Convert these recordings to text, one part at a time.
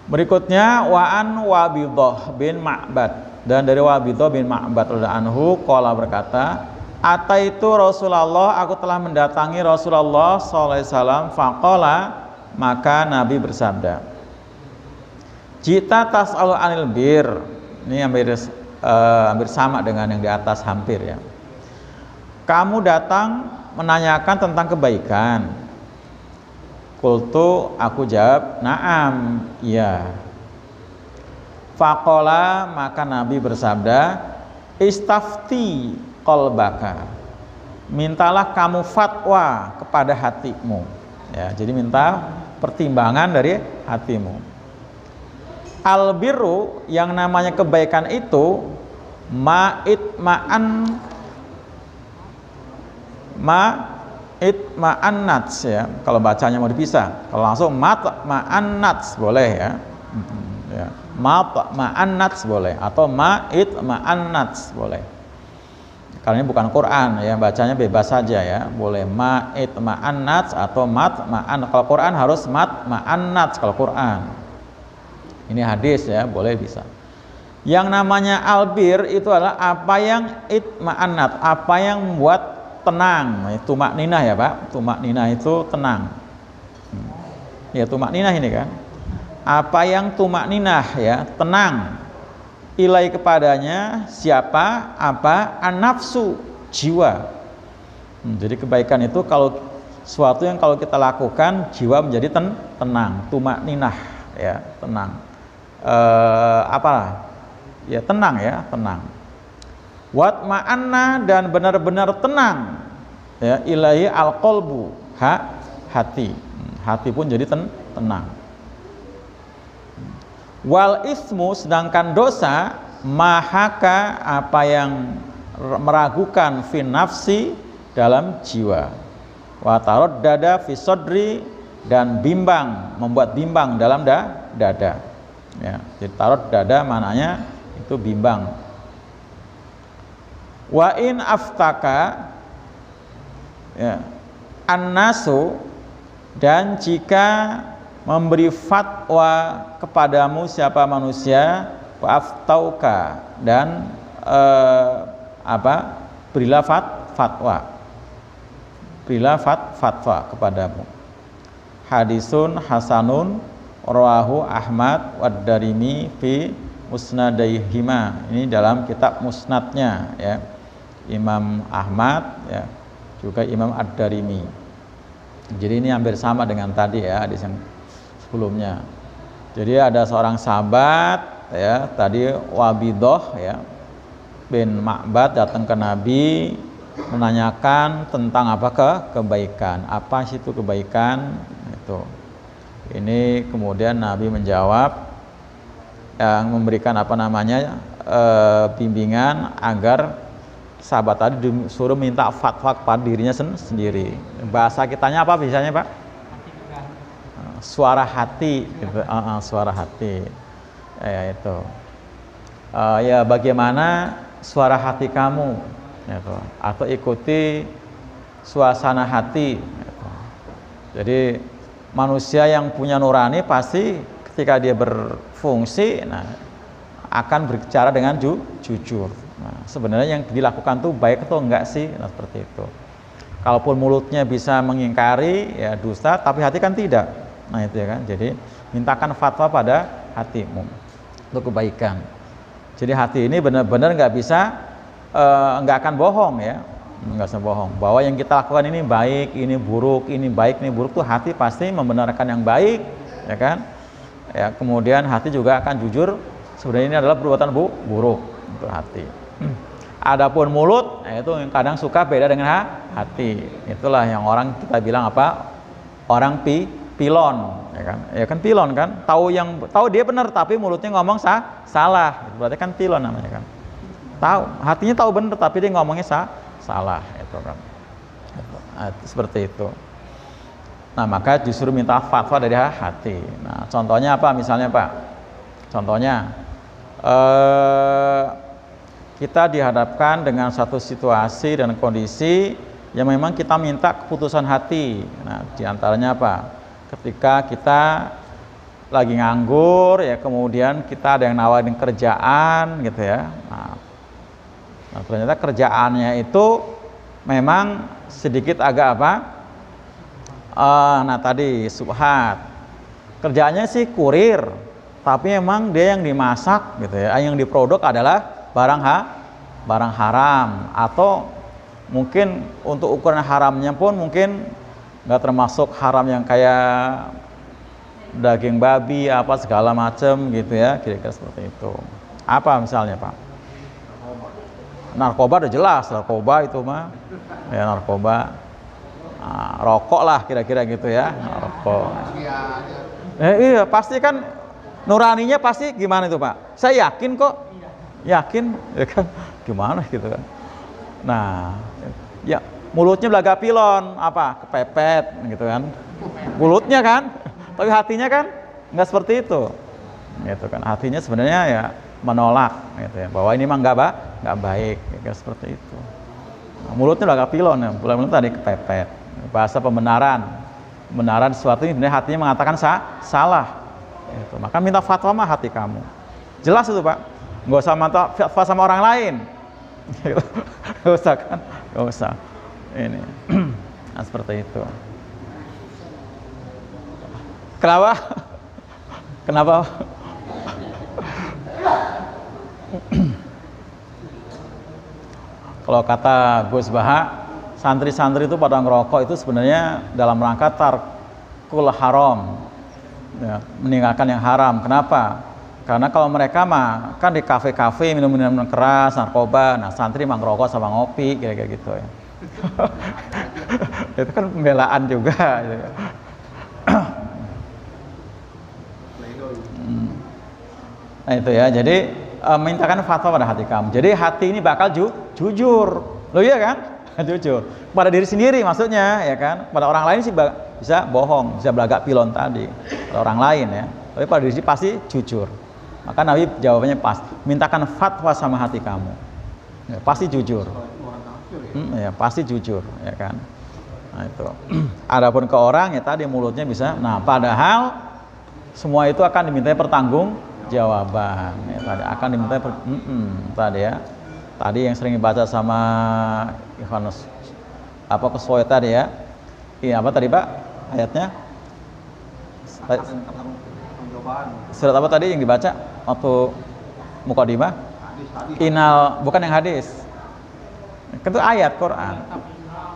Berikutnya Wa'an Wabidah bin Ma'bad, dan dari Wabidah bin Ma'bad radhiyallahu anhu qala berkata, ataitu Rasulullah, aku telah mendatangi Rasulullah sallallahu alaihi wasallam, faqala, maka Nabi bersabda, jita tas'alu anil bir. Ini hampir sama dengan yang di atas, hampir ya. Kamu datang menanyakan tentang kebaikan. Qultu, aku jawab, na'am, iya. Faqala, maka Nabi bersabda, istafti qalbaka, mintalah kamu fatwa kepada hatimu. Ya, jadi minta pertimbangan dari hatimu. Al-birru, yang namanya kebaikan itu, ma'annats ya. Kalau bacanya mau dipisah, kalau langsung ma'annats boleh ya. Ya. Ma'annats boleh, atau ma'annats boleh. Karena ini bukan Quran ya, bacanya bebas saja ya. Boleh ma'annats atau ma'an. Kalau Quran harus ma'annats kalau Quran. Ini hadis ya, boleh bisa. Yang namanya albir itu adalah apa yang itma'annat, apa yang membuat tenang. Itu makninah ya Pak, itu makninah itu tenang. Ya tumakninah ini kan. Apa yang tumakninah ya, tenang. Ilai kepadanya siapa? Apa? An-nafsu, jiwa. Jadi kebaikan itu kalau sesuatu yang kalau kita lakukan jiwa menjadi tenang, tumakninah ya, tenang. Ya tenang ya, tenang. Wat ma'anna, dan benar-benar tenang ya, ilahi al-qalbu, hati pun jadi tenang. Wal ismu, sedangkan dosa, mahaka, apa yang meragukan fin nafsi, dalam jiwa. Wa taraddada fi sodri, dan bimbang, membuat bimbang dalam dada. Ya, jadi tarot dada mananya itu bimbang. Wa in aftaka ya, an-nasu, dan jika memberi fatwa kepadamu siapa manusia, wa aftauka, dan berilah fatwa. Berilah fatwa kepadamu. Hadisun hasanun rawahu Ahmad wad Darimi fi musnadaihima. Ini dalam kitab musnadnya ya, Imam Ahmad ya, juga Imam Ad-Darimi. Jadi ini hampir sama dengan tadi ya, hadis yang sebelumnya. Jadi ada seorang sahabat ya, tadi Wabidah ya bin Ma'bad datang ke Nabi menanyakan tentang kebaikan. Apa sih itu kebaikan? Itu. Ini kemudian Nabi menjawab, yang memberikan bimbingan agar sahabat tadi disuruh minta fatwa kepada dirinya sendiri. Bahasa kitanya apa biasanya Pak? Suara hati gitu. Suara hati ya, itu ya, bagaimana suara hati kamu gitu. Atau ikuti suasana hati gitu. Jadi manusia yang punya nurani pasti ketika dia berfungsi akan berbicara dengan jujur. Sebenarnya yang dilakukan tuh baik atau enggak sih? Seperti itu. Kalaupun mulutnya bisa mengingkari ya dusta, tapi hati kan tidak. Itu ya kan. Jadi mintakan fatwa pada hatimu untuk kebaikan. Jadi hati ini benar-benar nggak bisa, nggak akan bohong ya. Nggak usah bohong bahwa yang kita lakukan ini baik, ini buruk, ini baik, ini buruk, tuh hati pasti membenarkan yang baik ya kan ya. Kemudian hati juga akan jujur sebenarnya ini adalah perbuatan buruk untuk hati. Adapun mulut itu yang kadang suka beda dengan hati. Itulah yang orang kita bilang orang pilon ya kan pilon kan, tahu dia benar tapi mulutnya ngomong salah, berarti kan pilon namanya kan. Hatinya tahu benar tapi dia ngomongnya salah itu kan. Seperti itu. Nah, maka disuruh minta fatwa dari hati. Nah, contohnya apa misalnya Pak? Contohnya kita dihadapkan dengan satu situasi dan kondisi yang memang kita minta keputusan hati. Nah, diantaranya apa? Ketika kita lagi nganggur ya, kemudian kita ada yang nawarin kerjaan gitu ya. Nah, ternyata kerjaannya itu memang sedikit agak apa? Nah tadi subhat. Kerjaannya sih kurir, tapi memang dia yang dimasak gitu ya. Yang diproduk adalah barang haram, atau mungkin untuk ukuran haramnya pun mungkin nggak termasuk haram yang kayak daging babi apa segala macam gitu ya, kira-kira seperti itu. Apa misalnya Pak? Narkoba udah jelas, narkoba itu mah ya, narkoba. Rokok lah kira-kira gitu ya, rokok. Iya pasti kan nuraninya pasti gimana itu Pak? Saya yakin kok, yakin ya kan, gimana gitu kan. Nah ya mulutnya belaga pilon, apa kepepet gitu kan, mulutnya kan, tapi hatinya kan nggak seperti itu gitu kan. Hatinya sebenarnya ya menolak gitu ya, bahwa ini mah nggak baik gitu, seperti itu. Nah, mulutnya belaga pilon ya, mulut tadi kepepet, bahasa pembenaran sesuatu ini sebenarnya hatinya mengatakan salah gitu. Maka minta fatwa mah hati kamu, jelas itu Pak, nggak usah minta fatwa sama orang lain. Nggak usah kan, nggak usah ini. Nah, seperti itu. Kenapa kalau kata Gus Baha, santri-santri itu pada ngerokok itu sebenarnya dalam rangka tarkul haram ya, meninggalkan yang haram. Kenapa? Karena kalau mereka mah kan di kafe-kafe minum-minum keras, narkoba, nah santri mah ngerokok sama ngopi, kira-kira gitu ya. Itu kan pembelaan juga gitu. Nah itu ya, jadi mintakan fatwa pada hati kamu. Jadi hati ini bakal jujur, loh iya kan? Jujur pada diri sendiri maksudnya ya kan. Pada orang lain sih bisa bohong, bisa belagak pilon tadi. Pada orang lain ya, tapi pada diri sendiri pasti jujur. Maka Nabi jawabannya pas, mintakan fatwa sama hati kamu, ya, pasti jujur. Ya pasti jujur ya kan. Nah itu. Adapun ke orang ya tadi mulutnya bisa. Nah padahal semua itu akan dimintai pertanggungjawaban. Ya, tadi akan dimintai tadi ya. Tadi yang sering dibaca sama Yohanes apa Kesoy tadi ya. Iya apa tadi Pak ayatnya? Surat apa tadi yang dibaca waktu mukadimah? Inal, bukan yang hadis. Itu ayat Quran.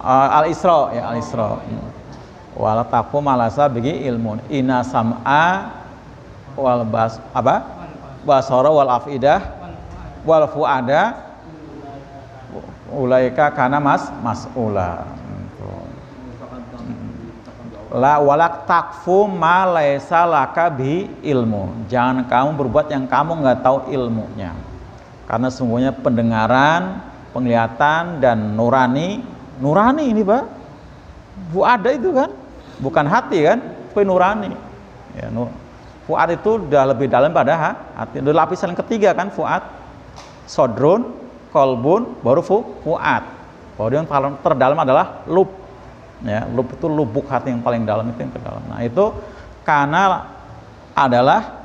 Al-Isra ya, Al-Isra. Wala taqu malasa bigi ilmun. Inna sam'a wal bas apa? Basara wal afidah wal fuada ulaika kana mas'ula. La walak takfu ma laisa laka bi ilmu. Jangan kamu berbuat yang kamu nggak tahu ilmunya. Karena sungguhnya pendengaran, penglihatan dan nurani ini Pak. Fuada itu kan bukan hati kan, tapi nurani. Ya, fuad itu udah lebih dalam pada hati. Udah lapisan ketiga kan fuad. Sodrun, kolbun, baru fuad. Baru yang paling terdalam adalah lub. Ya, lub itu lubuk hati yang paling dalam, itu yang terdalam. Nah itu karena adalah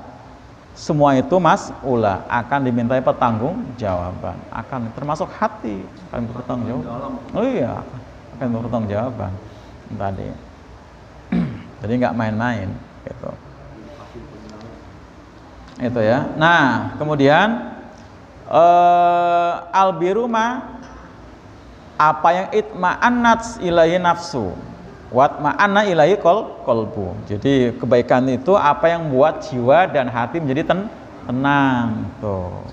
semua itu mas'ula, akan dimintai pertanggungjawaban, akan termasuk hati akan bertanggung-jawaban. Oh iya, akan bertanggung-jawaban tadi. Jadi nggak main-main gitu. Itu ya. Nah kemudian albiruma, apa yang itma'annat ilaihi nafsu watma'anna ilaihi qalbu. Jadi kebaikan itu apa yang membuat jiwa dan hati menjadi tenang tuh.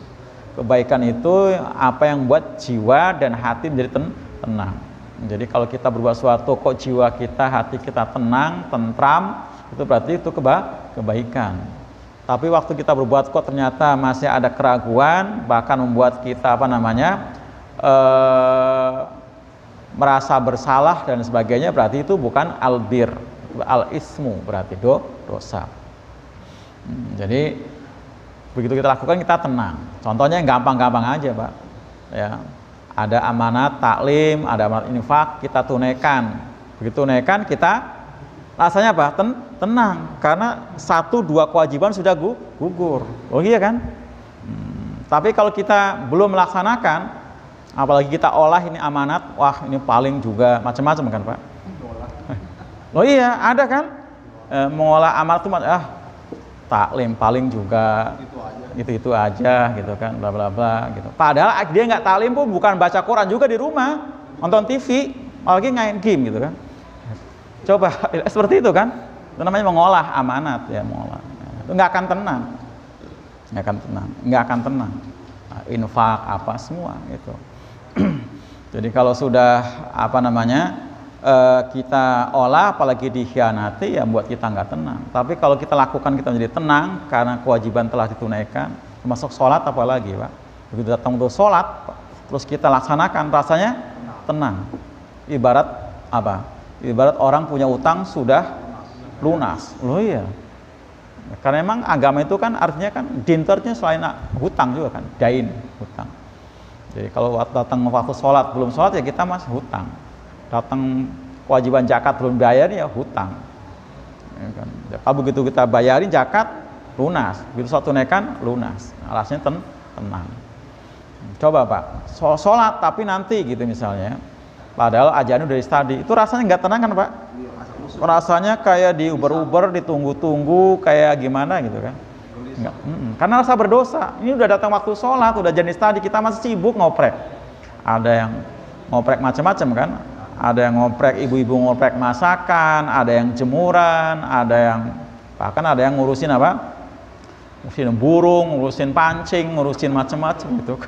Kebaikan itu apa yang membuat jiwa dan hati menjadi tenang. Jadi kalau kita berbuat sesuatu kok jiwa kita, hati kita tenang, tentram, itu berarti itu kebaikan. Tapi waktu kita berbuat kok ternyata masih ada keraguan, bahkan membuat kita merasa bersalah dan sebagainya, berarti itu bukan albir, al-ismu, berarti dosa. Jadi begitu kita lakukan kita tenang. Contohnya yang gampang-gampang aja Pak ya, ada amanat taklim, ada amanat infak, kita tunaikan. Begitu tunaikan kita rasanya apa? Tenang, karena 1-2 kewajiban sudah gugur. Oh iya kan? Tapi kalau kita belum melaksanakan, apalagi kita olah ini amanat, wah ini paling juga macam-macam kan Pak? Oh iya, ada kan? Mengolah amanat itu taklim paling juga itu aja gitu kan, bla bla bla gitu. Padahal dia nggak taklim pun bukan baca Quran juga di rumah, nonton TV, apalagi main game gitu kan. Coba seperti itu kan? Itu namanya mengolah amanat ya, mengolah. Itu nggak akan tenang. Nggak akan tenang. Nah, infak apa semua itu. Jadi kalau sudah kita olah apalagi dikhianati ya buat kita nggak tenang. Tapi kalau kita lakukan kita menjadi tenang karena kewajiban telah ditunaikan, termasuk sholat apalagi Pak. Begitu datang untuk sholat terus kita laksanakan rasanya tenang. Ibarat apa? Ibarat orang punya utang sudah lunas. Loh iya. Karena memang agama itu kan artinya kan dinternya selain hutang juga kan, dain, hutang. Jadi kalau datang waktu sholat belum sholat ya kita masih hutang. Datang kewajiban zakat belum bayar ya hutang. Ya kan? Kalau begitu kita bayarin zakat lunas, begitu sholat tunaikan lunas. Nah, rasanya tenang. Coba Pak, sholat tapi nanti gitu misalnya. Padahal ajarannya udah di-study, itu rasanya nggak tenang kan Pak? Rasanya kayak di Uber ditunggu-tunggu kayak gimana gitu kan? Enggak. Karena rasa berdosa. Ini udah datang waktu sholat, udah jenis tadi kita masih sibuk ngoprek. Ada yang ngoprek macam-macam kan? Ada yang ngoprek ibu-ibu ngoprek masakan, ada yang jemuran, ada yang bahkan ada yang ngurusin apa? Ngurusin burung, ngurusin pancing, ngurusin macam-macam gitu.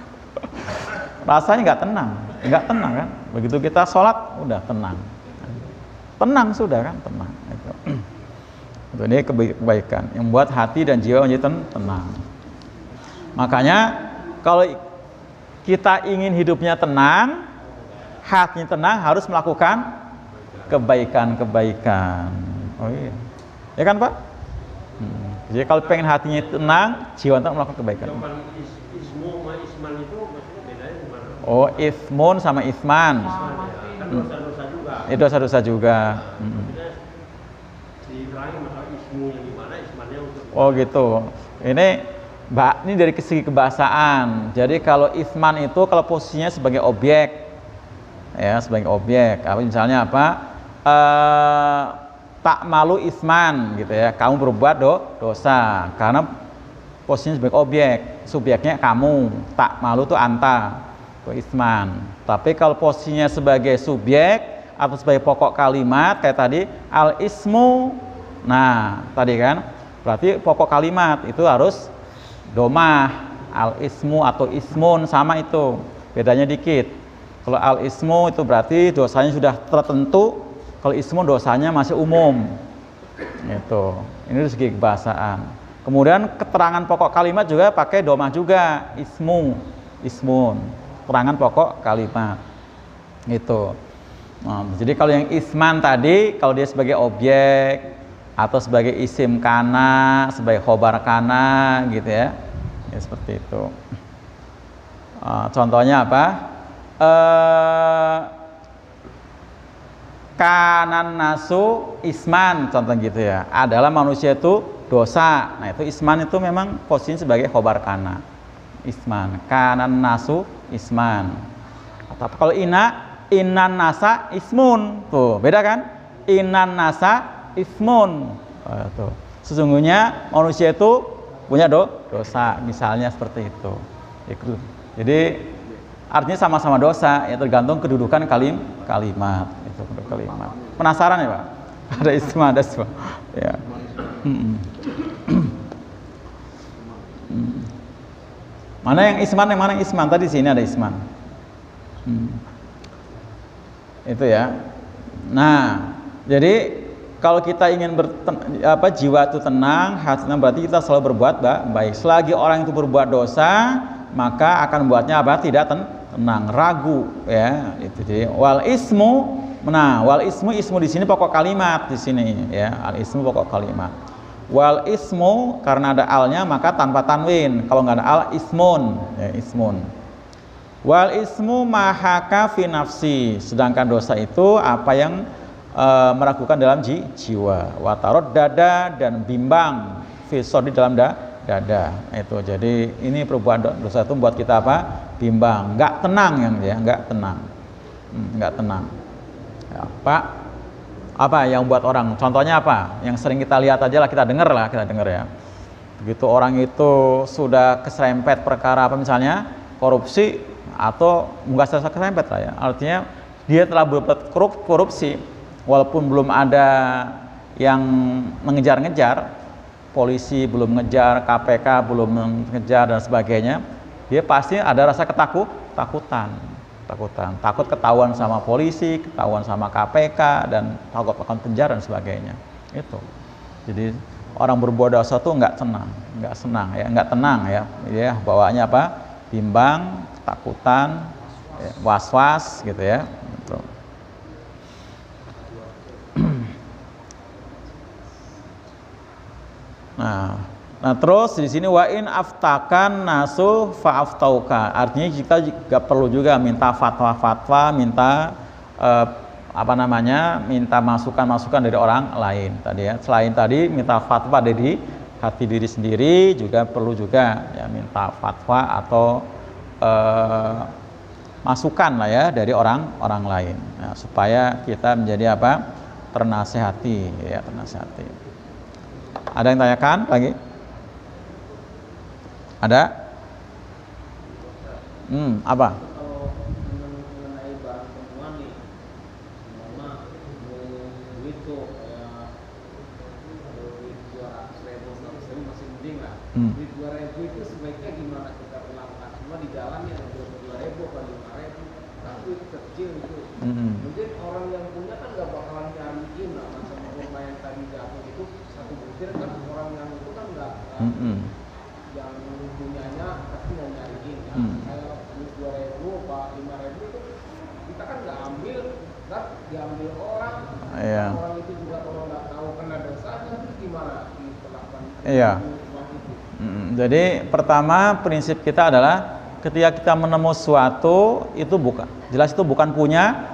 Rasanya nggak tenang kan? Begitu kita sholat udah tenang. Tenang sudah kan, tenang. Itu ini kebaikan yang membuat hati dan jiwa menjadi tenang. Makanya kalau kita ingin hidupnya tenang, hatinya tenang, harus melakukan kebaikan-kebaikan. Oh iya, ya kan Pak? Jadi kalau pengen hatinya tenang, jiwa tenang melakukan kebaikan. Ismu sama isman itu maksudnya bedanya gimana? Oh, ismun sama isman. Kan dosa-dosa juga. Itu dosa-dosa juga. Diterangin masalah ismu yang gimana, ismannya untuk. Oh gitu. Ini dari segi kebahasaan. Jadi kalau isman itu kalau posisinya sebagai objek, ya sebagai objek. Misalnya apa? Tak malu isman gitu ya. Kamu berbuat dosa karena posisinya sebagai objek. Subjeknya kamu. Tak malu itu anta. Itu isman. Tapi kalau posisinya sebagai subjek atau sebagai pokok kalimat kayak tadi al-ismu, nah tadi kan berarti pokok kalimat itu harus domah. Al-ismu atau ismun sama itu, bedanya dikit. Kalau al-ismu itu berarti dosanya sudah tertentu, kalau ismu dosanya masih umum itu. Ini dari segi kebahasaan. Kemudian keterangan pokok kalimat juga pakai domah juga, ismun, keterangan pokok kalimat itu. Nah, jadi kalau yang isman tadi, kalau dia sebagai objek atau sebagai isim kana, sebagai khobar kana gitu ya, ya seperti itu. Contohnya apa? Kanan nasu isman, contoh gitu ya. Adalah manusia itu dosa. Nah itu isman itu memang posisinya sebagai khobar kana, isman. Kanan nasu isman. Atau kalau inan nasa ismun, tuh beda kan? Inan nasa ismun, tuh. Sesungguhnya manusia itu punya dosa, misalnya seperti itu. Jadi artinya sama-sama dosa, ya tergantung kedudukan kalimat. Itu kalimat. Penasaran ya Pak? Ada isma, ada isma. Ya. Mana yang isman, yang mana yang isman? Tadi sini ada isman. Itu ya. Nah, jadi kalau kita ingin jiwa itu tenang, hati tenang, berarti kita selalu berbuat baik. Selagi orang itu berbuat dosa, maka akan buatnya apa? Tidak tenang, ragu, ya. Itu jadi wal ismu. Nah, wal ismu di sini pokok kalimat di sini, ya. Al ismu pokok kalimat. Wal ismu karena ada alnya maka tanpa tanwin. Kalau nggak ada al, ismun, ya, ismun. Wal ismu mahaka fi nafsi, sedangkan dosa itu apa yang meragukan dalam jiwa, watarot dada dan bimbang visor di dalam dada. Itu jadi ini perbuatan dosa itu membuat kita apa? Bimbang, nggak tenang yang dia, nggak tenang, nggak tenang. Ya, Pak, apa yang buat orang? Contohnya apa? Yang sering kita lihat aja lah, kita dengar ya. Begitu orang itu sudah keserempet perkara apa misalnya korupsi atau nggak selesai keserempet lah ya. Artinya dia telah berbuat korupsi. Walaupun belum ada yang mengejar-ngejar, polisi belum ngejar, KPK belum mengejar dan sebagainya, dia pasti ada rasa ketakutan, takut ketahuan sama polisi, ketahuan sama KPK dan takut akan penjara dan sebagainya. Itu. Jadi orang berbuat dosa tuh nggak tenang ya. Ya bawaannya apa? Bimbang, ketakutan, was-was gitu ya. Gitu. Nah terus di sini wa in aftakan nasu fa'aftauka. Artinya kita juga perlu juga minta fatwa, minta minta masukan dari orang lain tadi ya. Selain tadi minta fatwa dari hati diri sendiri, juga perlu juga ya minta fatwa atau masukan lah ya dari orang lain. Nah, supaya kita menjadi apa? Ternasehati ya, ternasehati. Ada yang tanyakan lagi? Ada? Apa? Kalau mengenai barang temuan nih, mama duit tuh kayak duit 200.000, 100.000 masih mending lah. Duit 2.000 itu sebaiknya gimana kita perlakukan? Cuma di jalan ya 2.000 atau 5.000, tapi itu kecil itu. Mungkin orang yang punya kan nggak bakalan nyariin lah, macam kurma yang tadi jatuh itu satu butir kan, orang yang itu kan nggak yang punyanya pasti nggak nyariin ya. Kayak duit 2.000 apa 5.000 itu kita kan nggak ambil, kan diambil orang. Orang itu juga kalau nggak tahu kena dosanya, itu gimana diperlakukan? Jadi pertama prinsip kita adalah ketika kita menemukan sesuatu itu jelas itu bukan punya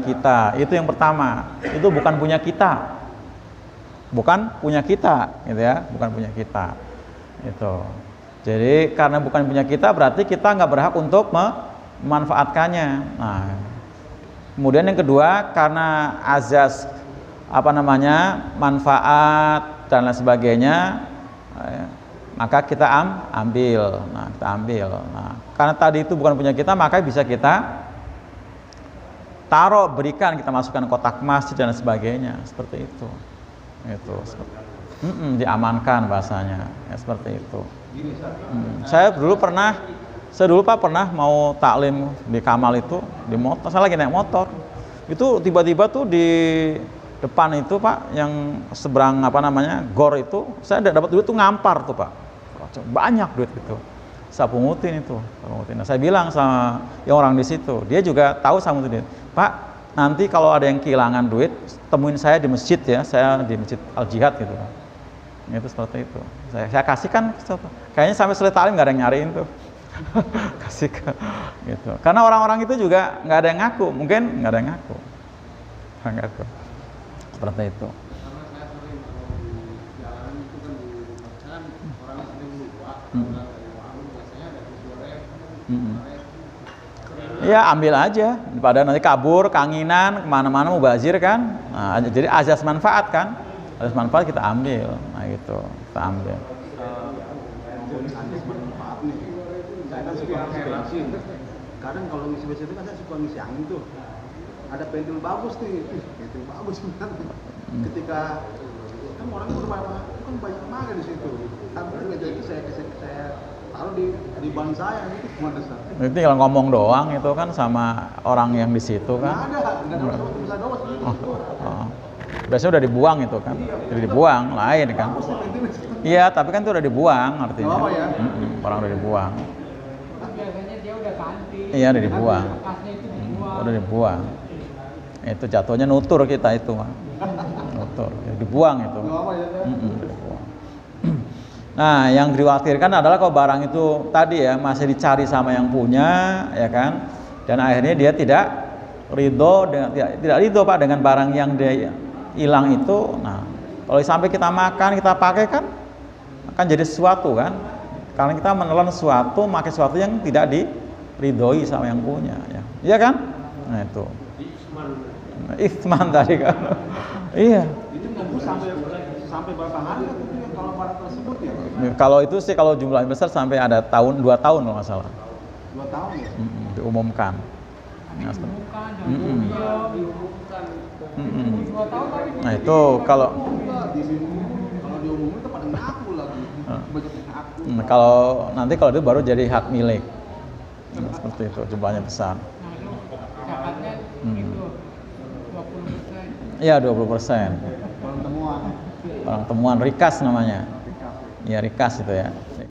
kita. Itu yang pertama. Itu bukan punya kita. Gitu ya, bukan punya kita. Itu. Jadi karena bukan punya kita berarti kita nggak berhak untuk memanfaatkannya. Nah, kemudian yang kedua karena azas manfaat dan lain sebagainya, maka kita ambil. Nah, karena tadi itu bukan punya kita, maka bisa kita berikan, kita masukkan kotak masjid dan sebagainya, seperti itu. Diamankan bahasanya, ya seperti itu. Saya dulu Pak pernah mau taklim di Kamal itu di motor, saya lagi naik motor, itu tiba-tiba tuh di depan itu Pak, yang seberang gor itu, saya dapat duit tuh ngampar tuh Pak, banyak duit itu, saya pungutin itu. Nah, saya bilang sama yang orang di situ, dia juga tahu sama itu, Pak, nanti kalau ada yang kehilangan duit, temuin saya di masjid ya, saya di masjid Al Jihad gitu. Itu seperti itu. Saya kasihkan, kayaknya sampai selesai talim nggak ada yang nyariin tuh. Kasih ke gitu. Karena orang-orang itu juga nggak ada yang ngaku, mungkin nggak ada yang ngaku. Seperti itu. Karena saya sering kalau di jalan itu kan di macan orang sering lupa dari uang biasanya dari 2.000. Ya ambil aja, daripada nanti kabur, kanginan, kemana-mana mubazir kan. Nah, jadi azas manfaat kan, azas manfaat kita ambil. Nah gitu, kita ambil. Azas manfaat nih. Saya kan suka ngisi. Kadang kalau ngisi besi itu kan saya suka ngisi angin tuh. Ada pentil bagus nih, pentil bagus sebenarnya. Ketika kan orang kan banyak makan di situ. Tapi nggak jadi saya taruh di ban saya gitu, gimana Ustaz? Itu tinggal ngomong doang itu kan sama orang yang di situ kan. Nggak ada bisa doang. Biasanya udah dibuang itu kan, udah dibuang lain kan. Iya, tapi kan itu udah dibuang artinya. Orang udah dibuang. Biasanya dia udah ganti. Iya, udah dibuang. Bekasnya itu dibuang. Udah dibuang. Itu jatuhnya nutur kita itu, nutur, dibuang itu. Dibuang. Nah, yang dikhawatirkan adalah kalau barang itu tadi ya masih dicari sama yang punya, ya kan, dan akhirnya dia tidak ridho dengan tidak ridho Pak dengan barang yang dia hilang itu. Nah, kalau sampai kita makan, kita pakai kan akan jadi sesuatu kan. Karena kita menelan sesuatu, pakai sesuatu yang tidak diridhoi sama yang punya ya. Iya kan? Nah, itu. Ithman tadi kan. Iya. Itu nunggu sampai berapa hari kalau barang tersebut ya? Kalau itu sih kalau jumlahnya besar sampai ada 2 tahun kalau nggak salah. 2 tahun ya? Diumumkan. Nah itu kalau diumumin itu pada ngaku lagi. Kalau nanti kalau itu baru jadi hak milik. Nah, seperti itu jumlahnya besar. Zakatnya itu 20%. Iya 20%. Barang temuan. Barang temuan rikas namanya. Ya rikas itu ya.